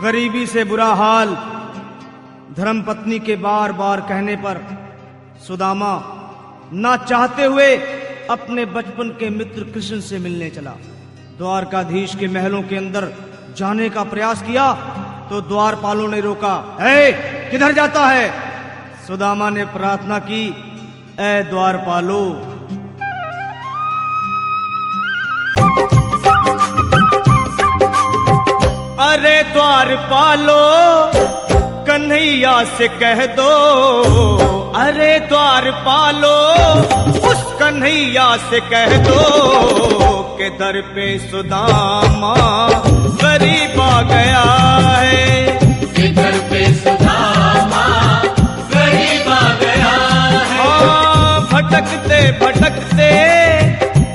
गरीबी से बुरा हाल धर्मपत्नी के बार बार कहने पर सुदामा ना चाहते हुए अपने बचपन के मित्र कृष्ण से मिलने चला। द्वारकाधीश के महलों के अंदर जाने का प्रयास किया तो द्वारपालों ने रोका। किधर जाता है? सुदामा ने प्रार्थना की, ऐ द्वारपालो, अरे द्वारपालो कन्हैया से कह दो, अरे द्वारपालो उस कन्हैया से कह दो कि दर पे सुदामा गरीब आ गया है, कि दर पे सुदामा गरीब आ गया है। हाँ, भटकते भटकते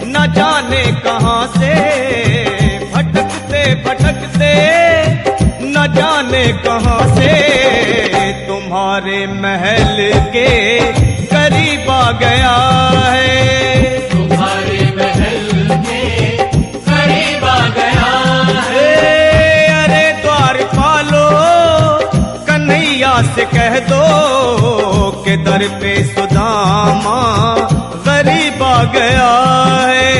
न जाने कहाँ से, भटकते भटकते न जाने कहाँ से तुम्हारे महल के करीब आ गया है, तुम्हारे महल के करीब आ गया है। अरे द्वारपालो कन्हैया से कह दो कि दर पे सुदामा गरीब आ गया है,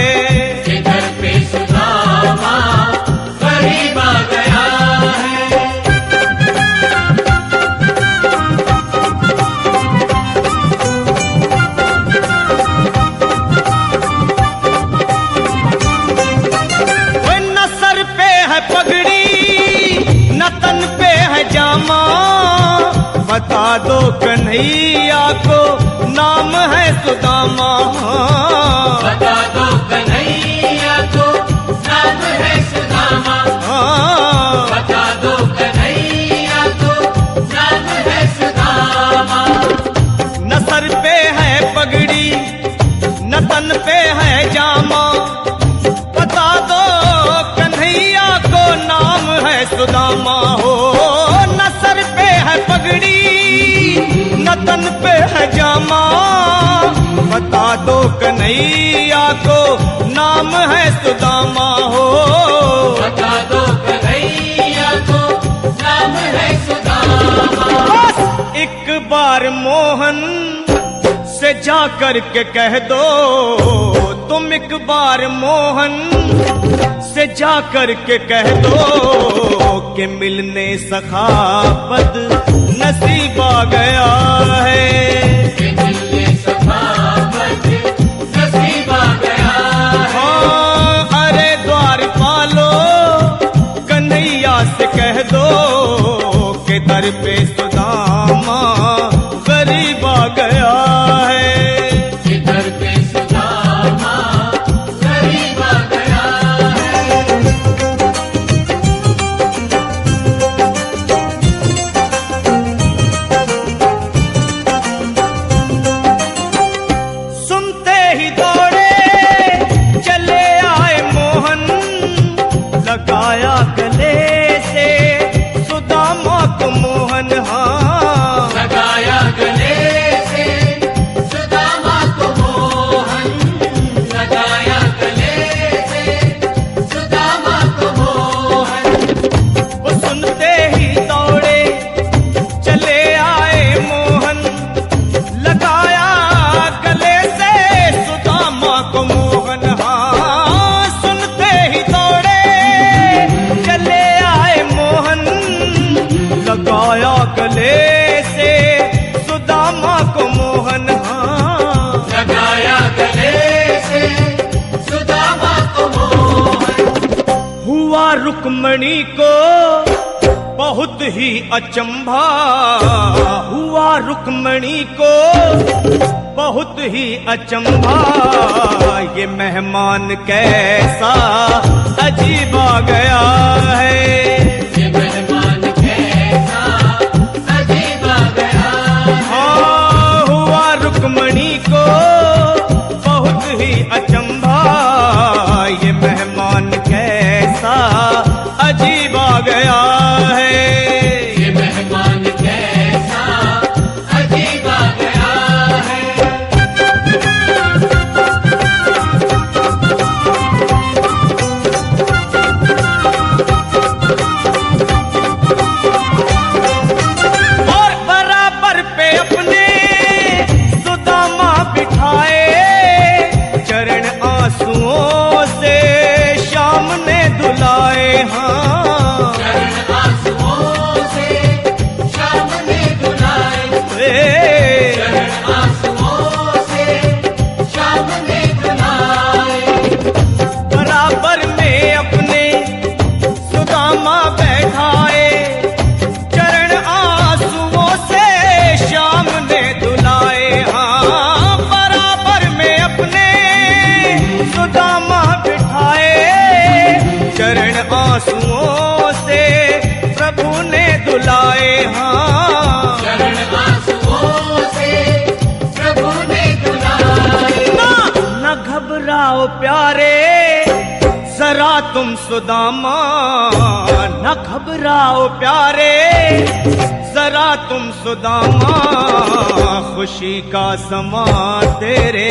कि दर पे सुदामा गरीब आ गया है। न सर पे है पगड़ी न तन पे है जामा, बता दो कन्हैया को नाम है सुदामा, बता दो कन्हैया को नाम है सुदामा, बता दो कन्हैया को नाम है सुदामा। न सर पे है पगड़ी न तन पे है जामा, बता दो कन्हैया को नाम है सुदामा हो। न सर पे है पगड़ी न तन पे है जामा, बता दो कन्हैया को नाम है सुदामा हो, बता दो कन्हैया को नाम है सुदामा। बस एक बार मोहन से जा कर के कह दो, तुम एक बार मोहन से जा कर के कह दो कि मिलने सखावत नसीब आ गया है, कि मिलने सखावत नसीब आ गया है। हाँ, अरे द्वारपालो कन्हैया से कह दो कि दर पे सुदामा गरीब आ गया है, कि दर पे सुदामा गरीब आ गया है। सुनते ही दौड़े चले आए मोहन, लगाया गले से सुदामा को मोहन, हाँ लगाया गले से सुदामा को मोहन, लगाया गले से सुदामा को मोहन। वो सुनते ही दौड़े चले आए मोहन, लगाया गले से सुदामा को मोहन, हाँ सुनते ही दौड़े चले आए मोहन, लगाया गले से सुदामा को मोहन, हाँ लगाया गले से सुदामा को मोहन। हुआ रुक्मणी को बहुत ही अचंभा, हुआ रुक्मणी को बहुत ही अचंभा, ये मेहमान कैसा अजीब आ गया है, ये मेहमान कैसा अजीब आ गया है। हाँ हुआ रुक्मणी को बहुत ही अचंभा, ये मेहमान कैसा अजीब आ गया है, ये मेहमान कैसा अजीब आ गया है। आंसुओं से प्रभु ने दुलाए हाँ। चरण आंसुओं से प्रभु ने दुलाए। न घबराओ प्यारे जरा तुम सुदामा, न घबराओ प्यारे जरा तुम सुदामा, खुशी का समा तेरे